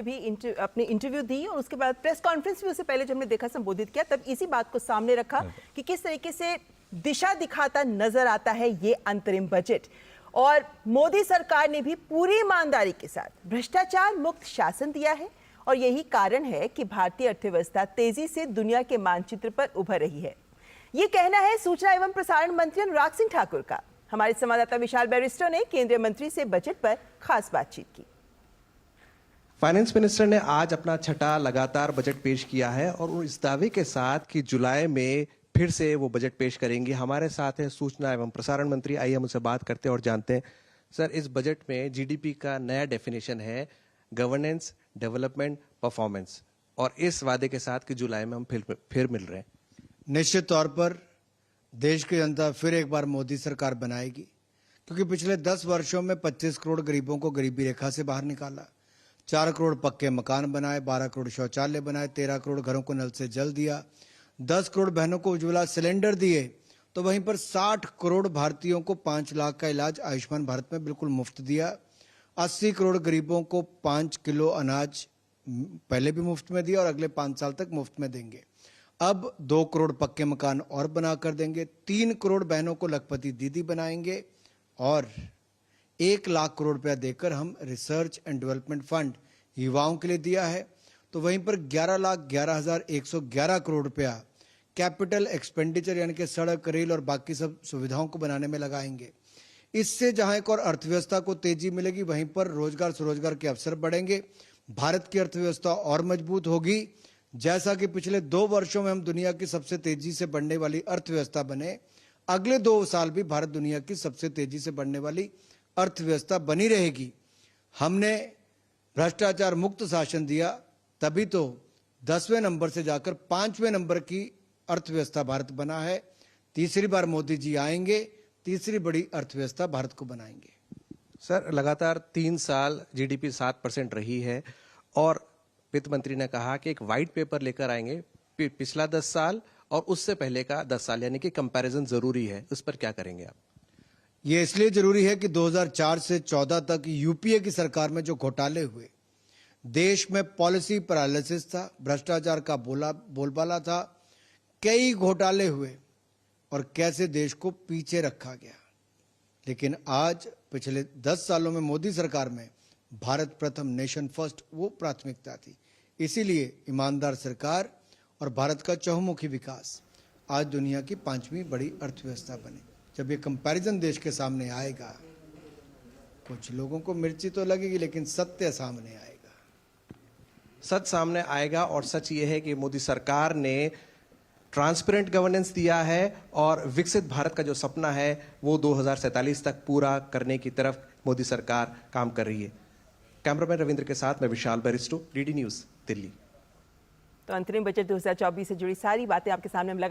भी अपनी इंटरव्यू दी और उसके बाद प्रेस कॉन्फ्रेंस भी उससे पहले जब हमने देखा संबोधित किया तब इसी बात को सामने रखा कि किस तरीके से दिशा दिखाता नजर आता है ये अंतरिम बजट। और मोदी सरकार ने भी पूरी ईमानदारी के साथ भ्रष्टाचार मुक्त शासन दिया है और यही कारण है कि भारतीय अर्थव्यवस्था तेजी से दुनिया के मानचित्र पर उभर रही है। ये कहना है सूचना एवं प्रसारण मंत्री अनुराग सिंह ठाकुर का। हमारे संवाददाता विशाल बैरिस्टर ने केंद्रीय मंत्री से बजट पर खास बातचीत की। फाइनेंस मिनिस्टर ने आज अपना छठा लगातार बजट पेश किया है और इस दावे के साथ कि जुलाई में फिर से वो बजट पेश करेंगे। हमारे साथ है सूचना एवं प्रसारण मंत्री। आइए हम उनसे बात करते हैं और जानते हैं। सर, इस बजट में जीडीपी का नया डेफिनेशन है गवर्नेंस, डेवलपमेंट, परफॉर्मेंस, और इस वादे के साथ कि जुलाई में हम फिर मिल रहे हैं। निश्चित तौर पर देश की जनता फिर एक बार मोदी सरकार बनाएगी, क्योंकि पिछले 10 वर्षों में 25 करोड़ गरीबों को गरीबी रेखा से बाहर निकाला, 4 करोड़ पक्के मकान बनाए, 12 करोड़ शौचालय बनाए, 13 करोड़ घरों को नल से जल दिया, 10 करोड़ बहनों को उज्ज्वला सिलेंडर दिए, तो वहीं पर 60 करोड़ भारतीयों को 5 लाख का इलाज आयुष्मान भारत में बिल्कुल मुफ्त दिया, 80 करोड़ गरीबों को 5 किलो अनाज पहले भी मुफ्त में दिया और अगले 5 साल तक मुफ्त में देंगे। अब 2 करोड़ पक्के मकान और बना कर देंगे, 3 करोड़ बहनों को लखपति दीदी बनाएंगे और 1 लाख करोड़ रुपया देकर हम रिसर्च एंड डेवलपमेंट फंड युवाओं के लिए दिया है। तो वहीं पर 11,11,111 करोड़ रुपया कैपिटल एक्सपेंडिचर यानी कि सड़क, रेल और बाकी सब सुविधाओं को बनाने में लगाएंगे। इससे जहां एक और अर्थव्यवस्था को तेजी मिलेगी, वहीं पर रोजगार स्वरोजगार के अवसर बढ़ेंगे, भारत की अर्थव्यवस्था और मजबूत होगी। जैसा कि पिछले 2 वर्षों में हम दुनिया की सबसे तेजी से बढ़ने वाली अर्थव्यवस्था बने, अगले 2 साल भी भारत दुनिया की सबसे तेजी से बढ़ने वाली अर्थव्यवस्था बनी रहेगी। हमने भ्रष्टाचार मुक्त शासन दिया, तभी तो 10वें नंबर से जाकर 5वें नंबर की अर्थव्यवस्था भारत बना है। तीसरी बार मोदी जी आएंगे, तीसरी बड़ी अर्थव्यवस्था भारत को बनाएंगे। सर, लगातार 3 साल जीडीपी 7% रही है और वित्त मंत्री ने कहा कि एक व्हाइट पेपर लेकर आएंगे पिछला 10 साल और उससे पहले का 10 साल, यानी कि कंपैरिजन जरूरी है। उस पर क्या करेंगे आप? ये इसलिए जरूरी है कि 2004 से 14 तक यूपीए की सरकार में जो घोटाले हुए, देश में पॉलिसी पैरालिसिस था, भ्रष्टाचार का बोलबाला था, कई घोटाले हुए और कैसे देश को पीछे रखा गया। लेकिन आज पिछले 10 सालों में मोदी सरकार में भारत प्रथम, नेशन फर्स्ट वो प्राथमिकता थी। इसीलिए ईमानदार सरकार और भारत का चहुमुखी विकास आज दुनिया की 5वीं बड़ी अर्थव्यवस्था बने। जब ये कंपैरिजन देश के सामने आएगा, कुछ लोगों को मिर्ची तो लगेगी, लेकिन सत्य सामने आएगा। सच सामने आएगा और सच ये है कि मोदी सरकार ने ट्रांसपेरेंट गवर्नेंस दिया है और विकसित भारत का जो सपना है वो 2047 तक पूरा करने की तरफ मोदी सरकार काम कर रही है। कैमरामैन रविंद्र के साथ मैं विशाल बैरिस्टो, डीडी न्यूज़, दिल्ली। तो अंतरिम बजट 2024 से जुड़ी सारी बातें आपके सामने हम लगा